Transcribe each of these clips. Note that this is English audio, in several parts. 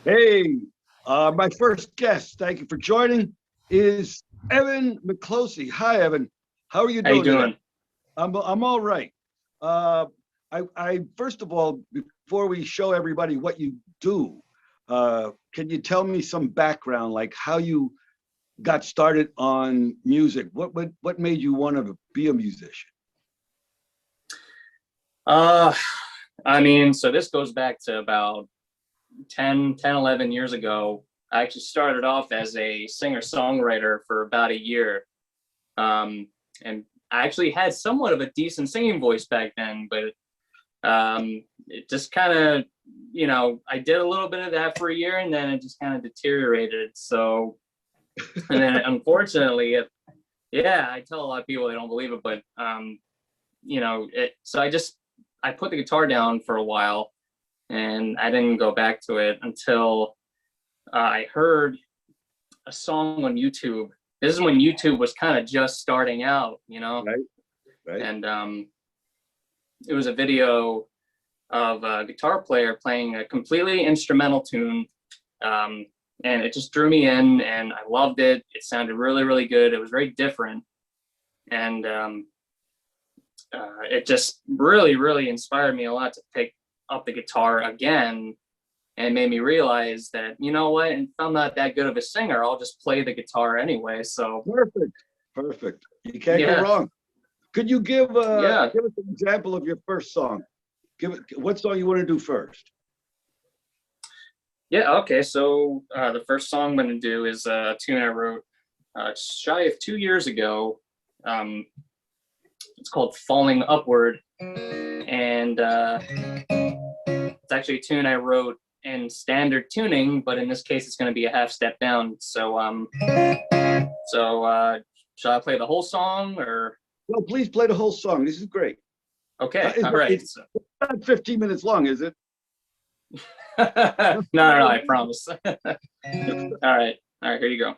Hey, my first guest, thank you for joining, is Evan Miklosey. Hi, Evan. How are you How you doing today? doing? I'm all right. Uh, I first of all, before we show everybody what you do, can you tell me some background, like how you got started on music? What made you want to be a musician? Uh, so this goes back to about 11 years ago. I actually started off as a singer-songwriter for about a year. And I actually had somewhat of a decent singing voice back then, but it just kind of, I did a little bit of that for a year and then it just kind of deteriorated. So, and then unfortunately, yeah, I tell a lot of people they don't believe it, but so I put the guitar down for a while and I didn't go back to it until I heard a song on YouTube. This is when YouTube was kind of just starting out, Right, right. and it was a video of a guitar player playing a completely instrumental tune. Um, and it just drew me in and I loved it. It sounded really, really good. It was very different. And it just really, really inspired me a lot to pick up the guitar again and made me realize that, you know what, if I'm not that good of a singer, I'll just play the guitar anyway. So, Perfect, perfect. You can't go yeah, wrong. Could you yeah. give us an example of your first song? Give it what song you want to do first? Yeah, okay. So the first song I'm going to do is a tune I wrote shy of 2 years ago. Um, it's called Falling Upward. And it's actually a tune I wrote in standard tuning, but in this case, it's going to be a half step down. So shall I play the whole song or? Well, please play the whole song. This is great. Okay, all right. It's not 15 minutes long, is it? No, I promise. All right, here you go.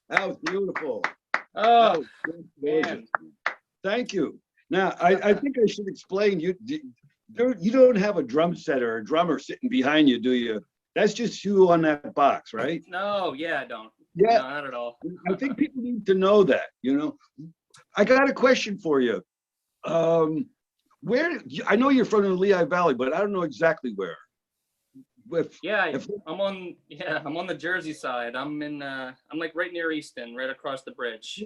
That was beautiful. Oh, That was gorgeous. man. Thank you. Now, I think I should explain, you don't have a drum set or a drummer sitting behind you, do you? That's just you on that box, right? No, yeah, I don't. Yeah. No, not at all. I think people need to know that, you know? I got a question for you. Where, I know you're from the Lehigh Valley, but I don't know exactly where. Yeah, I'm on the Jersey side. I'm like right near Easton, right across the bridge.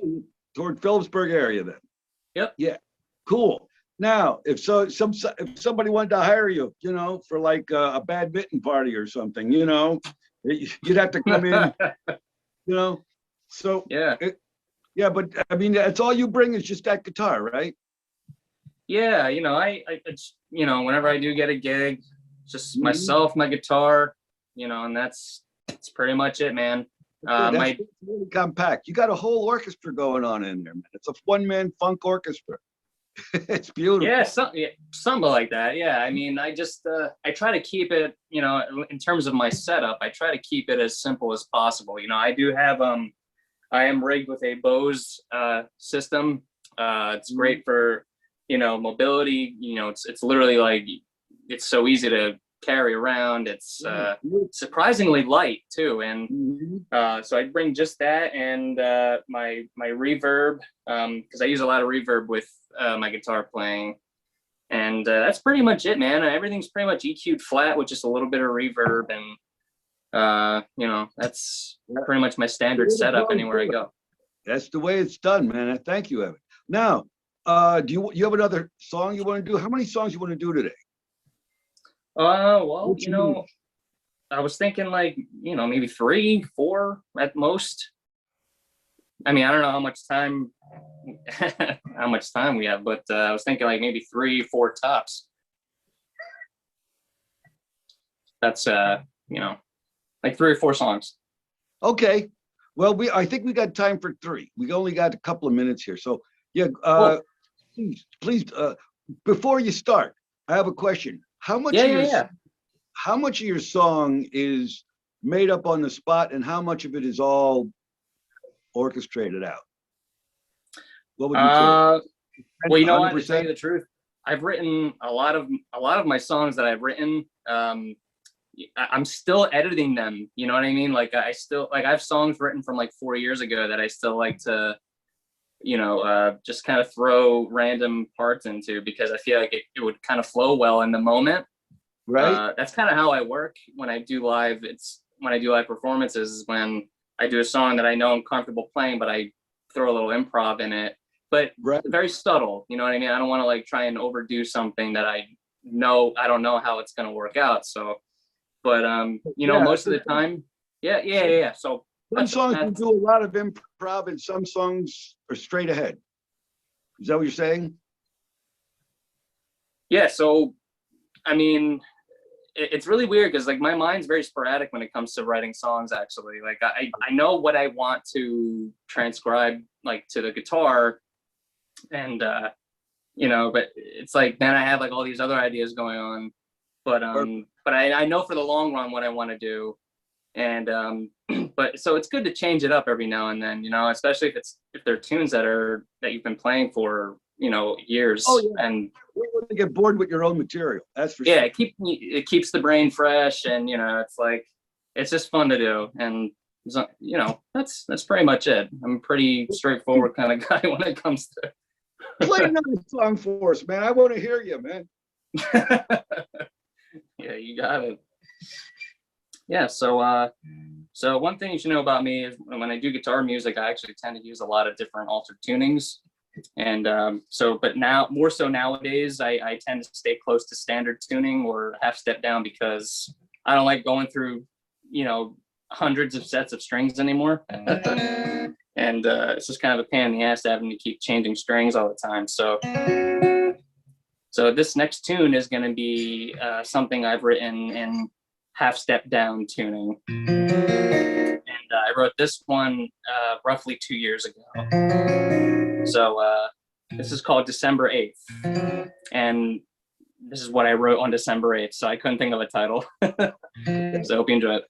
Toward Phillipsburg area then. Yep. Yeah, cool. Now, if somebody wanted to hire you, you know, for like a badminton party or something, you know, you'd have to come in, you know. So Yeah. yeah, but I mean, that's all you bring is just that guitar, right? Yeah, it's, whenever I do get a gig, just Mhm. myself, my guitar, and that's pretty much it, man. That's really compact. You got a whole orchestra going on in there, man. It's a one-man funk orchestra. It's beautiful. Yeah, something like that. Yeah, I mean, I just I try to keep it, in terms of my setup, I try to keep it as simple as possible. I do have I am rigged with a Bose system. It's great for mobility. It's literally like it's so easy to carry around. It's surprisingly light too, and so I bring just that and my reverb, because I use a lot of reverb with my guitar playing, and that's pretty much it, man. Everything's pretty much EQ'd flat with just a little bit of reverb, and that's pretty much my standard setup anywhere I go. That's the way it's done, man. Thank you, Evan. Now, do you have another song you want to do? How many songs you want to do today? Well, I was thinking like, maybe 3, 4 at most. I mean, I don't know how much time we have, but I was thinking like maybe 3, 4 tops. That's like 3 or 4 songs. Okay. Well, I think we got time for 3. We only got a couple of minutes here. So yeah, Cool. please, before you start, I have a question. How much of your song is made up on the spot, and how much of it is all orchestrated out? What would you say? Well, you know what, to 100%? tell you the truth, I've written a lot of my songs that I've written. I'm still editing them. You know what I mean? Like I have songs written from like 4 years ago that I still like to, just kind of throw random parts into, because I feel like it would kind of flow well in the moment. Right. That's kind of how I work when I do live. When I do live performances, when I do a song that I know I'm comfortable playing, but I throw a little improv in it, but very subtle. You know what I mean? I don't want to like try and overdo something that I don't know how it's going to work out. So, but most of the time, yeah. So some songs you do a lot of improv, and some songs are straight ahead. Is that what you're saying? Yeah. So, I mean, it's really weird because like my mind's very sporadic when it comes to writing songs. Actually, like I know what I want to transcribe like to the guitar, and but it's like then I have like all these other ideas going on, but I know for the long run what I want to do, and but so it's good to change it up every now and then, especially if they're tunes that you've been playing for years. Oh, yeah. And you want to get bored with your own material. That's for sure. It keeps the brain fresh, and it's like it's just fun to do, and that's pretty much it. I'm a pretty straightforward kind of guy when it comes to play another song for us, man. I want to hear you, man. Yeah, you got it. Yeah, so one thing you should know about me is when I do guitar music, I actually tend to use a lot of different altered tunings. And but now more so nowadays, I tend to stay close to standard tuning or half step down, because I don't like going through you know, hundreds of sets of strings anymore. And it's just kind of a pain in the ass having to keep changing strings all the time. So this next tune is going to be something I've written in half step down tuning. And I wrote this one roughly 2 years ago. So this is called December 8th. And this is what I wrote on December 8th. So I couldn't think of a title. So I hope you enjoy it.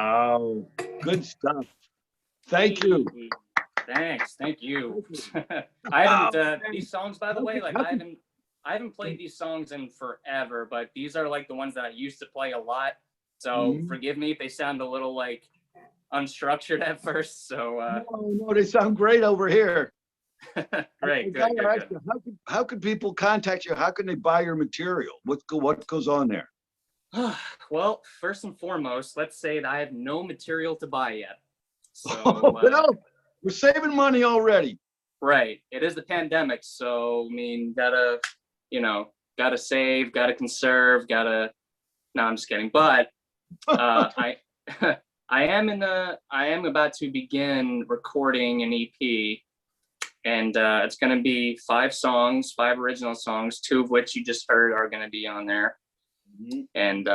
Wow. Good stuff. Thank you. Thanks. Thank you. I haven't these songs, by the How way, could- like how could- I haven't played these songs in forever, but these are like the ones that I used to play a lot. So forgive me if they sound a little like unstructured at first. So No, they sound great over here. great, I good, gotta good, ask you, how could people contact you? How can they buy your material? What goes on there? good. Well, first and foremost, let's say that I have no material to buy yet. So Well, we're saving money already. right, it is the pandemic, so I mean, gotta save, gotta conserve, gotta. No, I'm just kidding. But I I am about to begin recording an EP, and it's going to be 5 songs, 5 original songs, 2 of which you just heard are going to be on there. And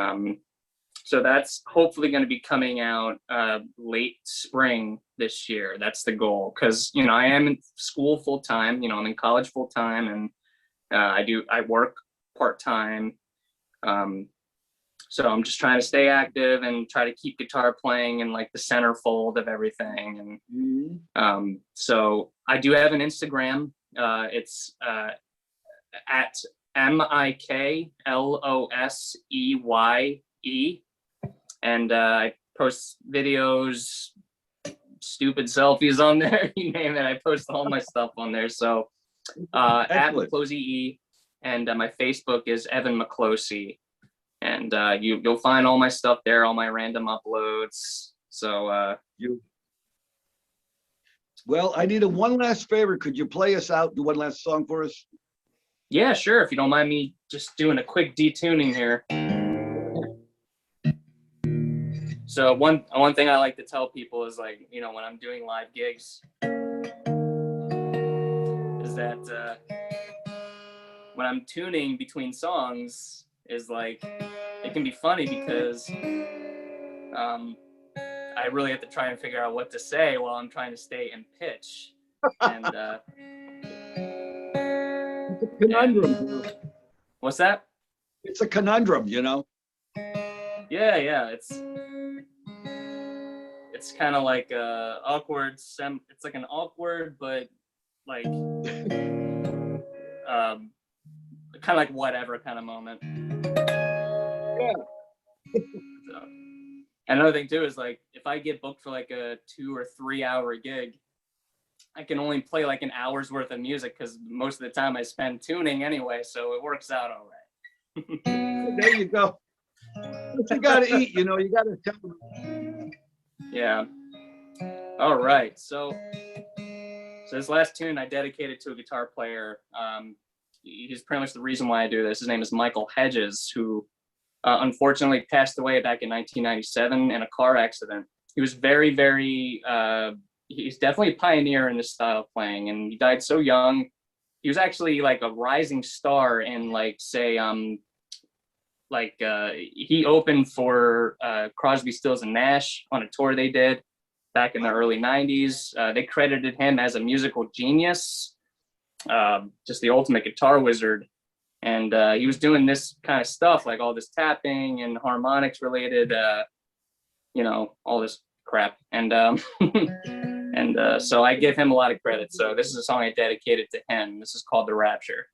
so that's hopefully going to be coming out late spring this year. That's the goal, because I am in school full time. I'm in college full time, and I work part time. So I'm just trying to stay active and try to keep guitar playing in like the centerfold of everything. And so I do have an Instagram. It's at Mikloseye, and I post videos, stupid selfies on there. You name it, I post all my stuff on there. So at Miklosey, and my Facebook is Evan Miklosey. And you'll find all my stuff there, all my random uploads. So well, I need one last favor. Could you play us out, do one last song for us? yeah, sure. If you don't mind me just doing a quick detuning here. So one thing I like to tell people is, like, when I'm doing live gigs, is that when I'm tuning between songs, is like, it can be funny because I really have to try and figure out what to say while I'm trying to stay in pitch. And It's a conundrum. What's that? It's a conundrum, Yeah. It's kind of like awkward. It's like an awkward, but like kind of like whatever kind of moment. Yeah. So, and another thing too is, like, if I get booked for like a 2 or 3 hour gig, I can only play like an hour's worth of music because most of the time I spend tuning anyway, so it works out all right. There you go. But you gotta eat, you gotta tell them. Yeah. All right. So this last tune I dedicated to a guitar player. He's pretty much the reason why I do this. His name is Michael Hedges, who unfortunately passed away back in 1997 in a car accident. He was very, very, he's definitely a pioneer in this style of playing, and he died so young. He was actually like a rising star in, like, say, he opened for Crosby, Stills and Nash on a tour they did back in the early 90s. They credited him as a musical genius, just the ultimate guitar wizard. And he was doing this kind of stuff, like all this tapping and harmonics related, all this crap. And so I give him a lot of credit. So this is a song I dedicated to him. This is called The Rapture.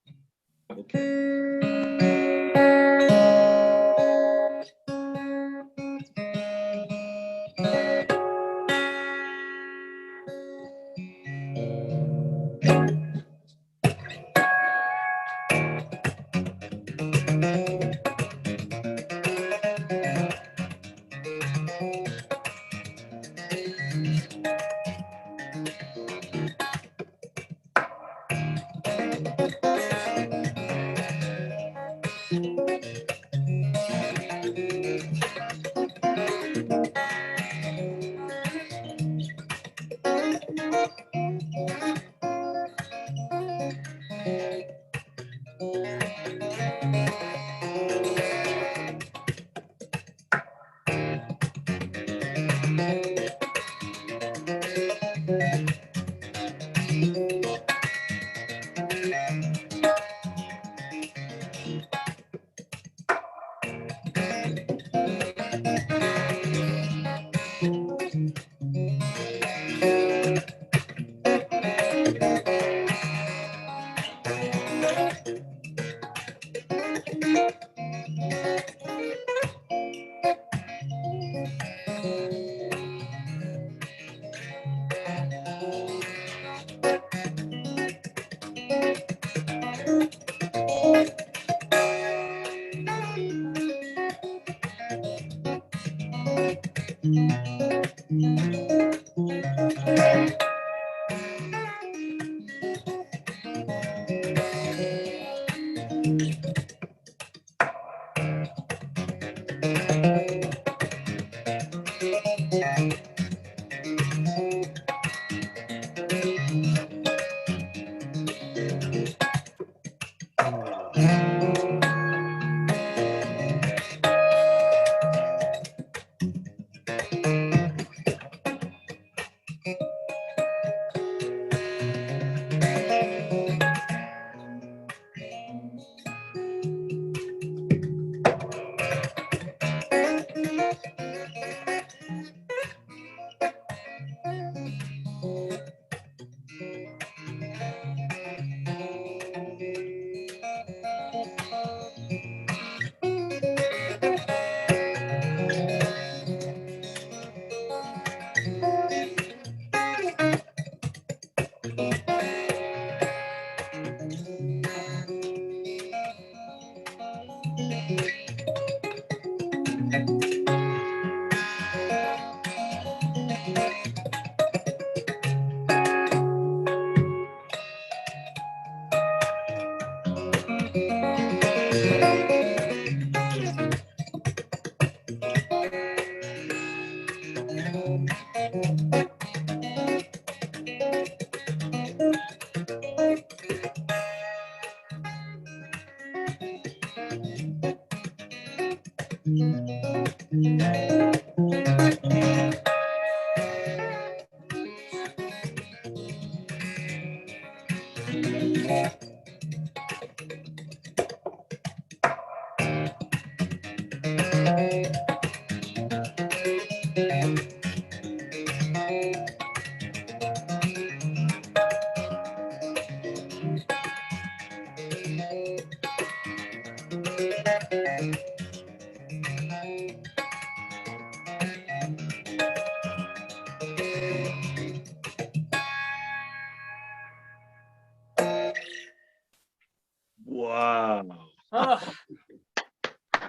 Wow. Oh,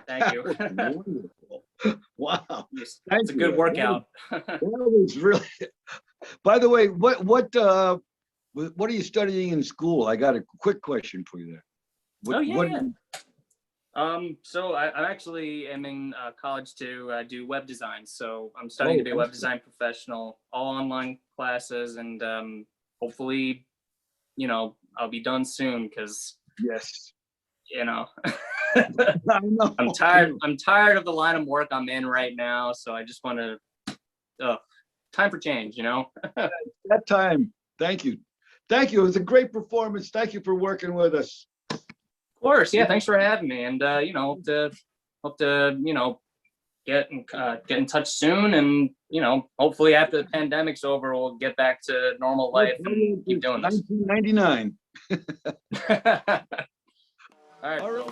thank you. Wonderful. Wow. It's Thank a you. good workout. That was really. By the way, what are you studying in school? I got a quick question for you there. Oh, yeah. So I actually am in college to do web design. So I'm studying to be a web design professional, all online classes, and hopefully, I'll be done soon because, Yes. I know. I'm tired of the line of work I'm in right now. So I just want to, time for change, That time. Thank you. Thank you. It was a great performance. Thank you for working with us. Of course. Yeah. Thanks for having me. And, hope to get in touch soon. And, hopefully after the pandemic's over, we'll get back to normal life and keep doing this. 1999. All right. All right.